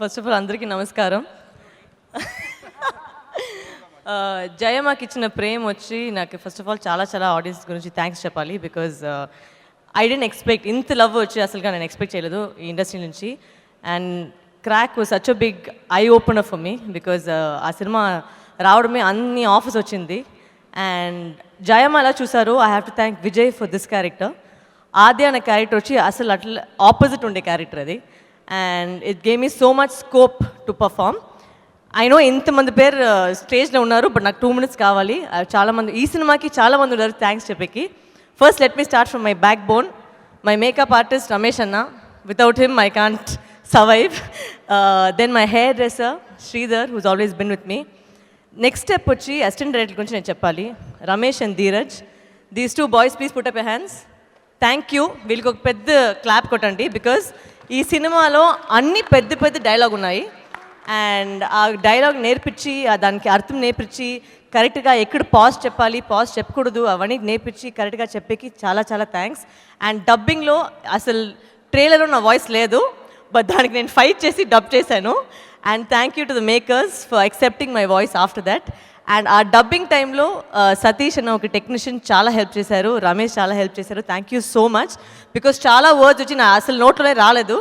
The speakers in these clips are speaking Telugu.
ఫస్ట్ ఆఫ్ ఆల్ అందరికీ నమస్కారం. జయ మాకు ఇచ్చిన ప్రేమ వచ్చి నాకు ఫస్ట్ ఆఫ్ ఆల్ చాలా చాలా ఆడియన్స్ గురించి థ్యాంక్స్ చెప్పాలి. బికాజ్ ఐ డెంట్ ఎక్స్పెక్ట్ ఇంత లవ్ వచ్చి అసలుగా నేను ఎక్స్పెక్ట్ చేయలేదు ఈ ఇండస్ట్రీ నుంచి. And Krack was such a big eye opener for me because ఆ సినిమా రావడమే అన్ని ఆఫర్స్ వచ్చింది. అండ్ జయమ్మ ఎలా చూసారో I have to thank Vijay for this character. Aadya అనే క్యారెక్టర్ వచ్చి అసలు అట్లా ఆపోజిట్ ఉండే క్యారెక్టర్ అది. And it gave me so much scope to perform. I know ఇంతమంది పేరు స్టేజ్లో ఉన్నారు, బట్ నాకు 2 minutes కావాలి. చాలామంది ఈ సినిమాకి చాలామంది ఉన్నారు థ్యాంక్స్ చెప్పేకి. First let me start from my backbone, my makeup artist Ramesh అన్న. Without him I can't survive. Then my hairdresser Sridhar who's always been with me. Next step వచ్చి అసిస్టెంట్ డైరెక్టర్ గురించి నేను చెప్పాలి. Ramesh and Dheeraj, these 2 boys please put up your hands. Thank you. వీళ్ళకి ఒక పెద్ద క్లాప్ కొట్టండి బికాజ్ ఈ సినిమాలో అన్ని పెద్ద పెద్ద డైలాగ్ ఉన్నాయి. అండ్ ఆ డైలాగ్ నేర్పించి దానికి అర్థం నేర్పించి కరెక్ట్గా ఎక్కడ పాజ్ చెప్పాలి పాజ్ చెప్పకూడదు అవన్నీ నేర్పించి కరెక్ట్గా చెప్పేకి చాలా చాలా థ్యాంక్స్. అండ్ డబ్బింగ్లో అసలు ట్రైలర్లో నా వాయిస్ లేదు, బట్ దానికి నేను ఫైట్ చేసి డబ్ చేశాను. And thank you to the makers for accepting my voice after that. And ఆ డబ్బింగ్ టైంలో సతీష్ అన్న ఒక టెక్నీషియన్ చాలా హెల్ప్ చేశారు, రమేష్ చాలా హెల్ప్ చేశారు. Thank you so much because చాలా వర్డ్స్ వచ్చి నా అసలు నోట్లోనే రాలేదు,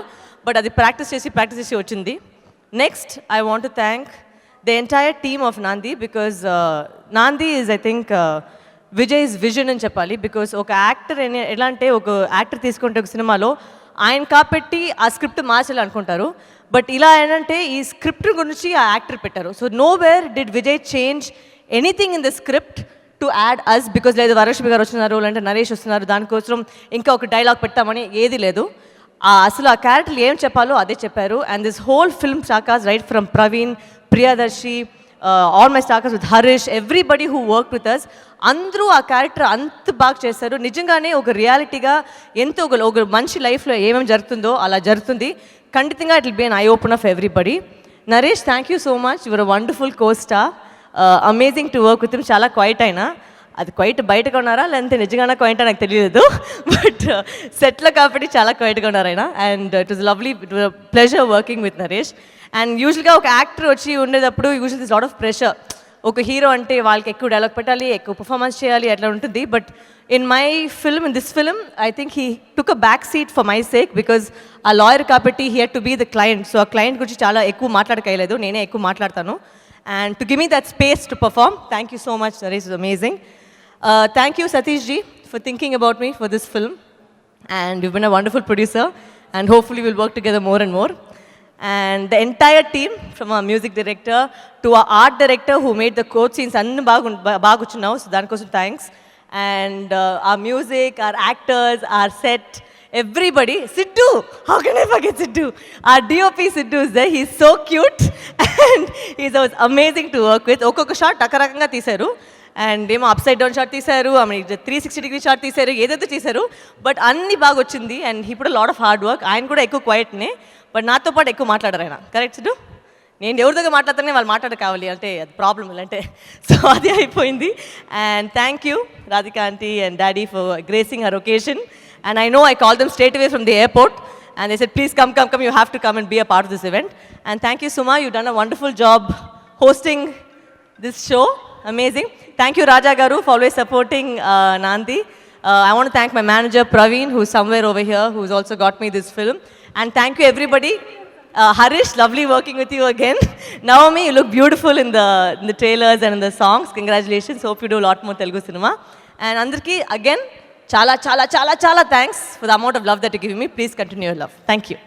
బట్ అది ప్రాక్టీస్ చేసి వచ్చింది. Next I want to thank the entire team of నాంది బికాజ్ నాంది is I think Vijay's vision అని చెప్పాలి. బికాజ్ ఒక యాక్టర్ ఎలా అంటే ఒక యాక్టర్ తీసుకుంటే ఒక సినిమాలో ఆయన కాబట్టి ఆ స్క్రిప్ట్ మార్చాలి అనుకుంటారు, బట్ ఇలా ఏంటంటే ఈ స్క్రిప్ట్ గురించి ఆ యాక్టర్ పెట్టారు. So no where did Vijay change anything in the script to add us. Because లేదు వరలక్ష్మి గారు వస్తున్నారు, లేదంటే నరేష్ వస్తున్నారు, దానికోసం ఇంకా ఒక డైలాగ్ పెట్టామని ఏది లేదు. అసలు ఆ క్యారెక్టర్లు ఏం చెప్పాలో అదే చెప్పారు. And this whole film star cast right from Praveen, Priyadarshi, all my star cast with Harish, everybody who work with us, అందరూ ఆ క్యారెక్టర్ అంత బాగా చేస్తారు. నిజంగానే ఒక రియాలిటీగా ఎంతో ఒక మనిషి లైఫ్లో ఏమేమి జరుగుతుందో అలా జరుగుతుంది. ఖండితంగా it will be an eye opener for everybody. Naresh thank you so much, your a wonderful costar, amazing to work with him. చాలా క్వైట్ అయినా అది క్వైట్ బయటగా ఉన్నారా లేదంటే నిజంగానే క్వైట్ నాకు తెలియదు, బట్ సెట్లో కాబట్టి చాలా క్వైట్గా ఉన్నారు ఆయన. And it was lovely, it was pleasure working with Naresh. And యూజువల్గా ఒక యాక్టర్ వచ్చి ఉండేటప్పుడు usual this lot of pressure. ఒక హీరో అంటే వాళ్ళకి ఎక్కువ డైలాగ్ పెట్టాలి, ఎక్కువ పర్ఫార్మెన్స్ చేయాలి, అట్లా ఉంటుంది. But in this film I think he took a back seat for my sake because ఆ లాయర్ కాబట్టి he had to be the client. So ఆ క్లయింట్ గురించి చాలా ఎక్కువ మాట్లాడకలేదు, నేనే ఎక్కువ మాట్లాడతాను. And to give me that space to perform, thank you so much Naresh, is amazing. Thank you Satish ji for thinking about me for this film, and you've been a wonderful producer, and hopefully we'll work together more and more. And the entire team from our music director to our art director who made the quote scenes annu baguchunnao, so danikosu thanks. And our music, our actors, our set, everybody. Siddu, how can I forget Siddu? Our DOP Siddu is there, he's so cute and he's amazing to work with. ఒక్కొక్క షాట్ రకరకంగా తీశారు. అండ్ ఏమో అప్ సైడ్ డౌన్ షాట్ తీశారు, ఆమె 360 షాట్ తీశారు, ఏదైతే తీశారు, బట్ అన్ని బాగా వచ్చింది. అండ్ ఇప్పుడు లాట్ ఆఫ్ హార్డ్ వర్క్. ఆయన కూడా ఎక్కువ క్వైట్నే, బట్ నాతో పాటు ఎక్కువ మాట్లాడారు ఆయన. కరెక్ట్ సిడ్డు? నేను ఎవరి దగ్గర మాట్లాడుతానే వాళ్ళు మాట్లాడ కావాలి అంటే అది ప్రాబ్లం అంటే, సో అది అయిపోయింది. And thank you Radhika aunty and daddy for gracing her occasion. And I know I call them straight away from the airport and they said please come, you have to come and be a part of this event. And thank you Suma, you've done a wonderful job hosting this show. Amazing. Thank you Raja Garu for always supporting Nandi. I want to thank my manager Praveen who's somewhere over here who's also got me this film. And thank you everybody. Harish, lovely working with you again. Naomi, you look beautiful in the trailers and in the songs. Congratulations. Hope you do a lot more Telugu cinema. And andarki again chala thanks for the amount of love that you give me. Please continue your love. Thank you.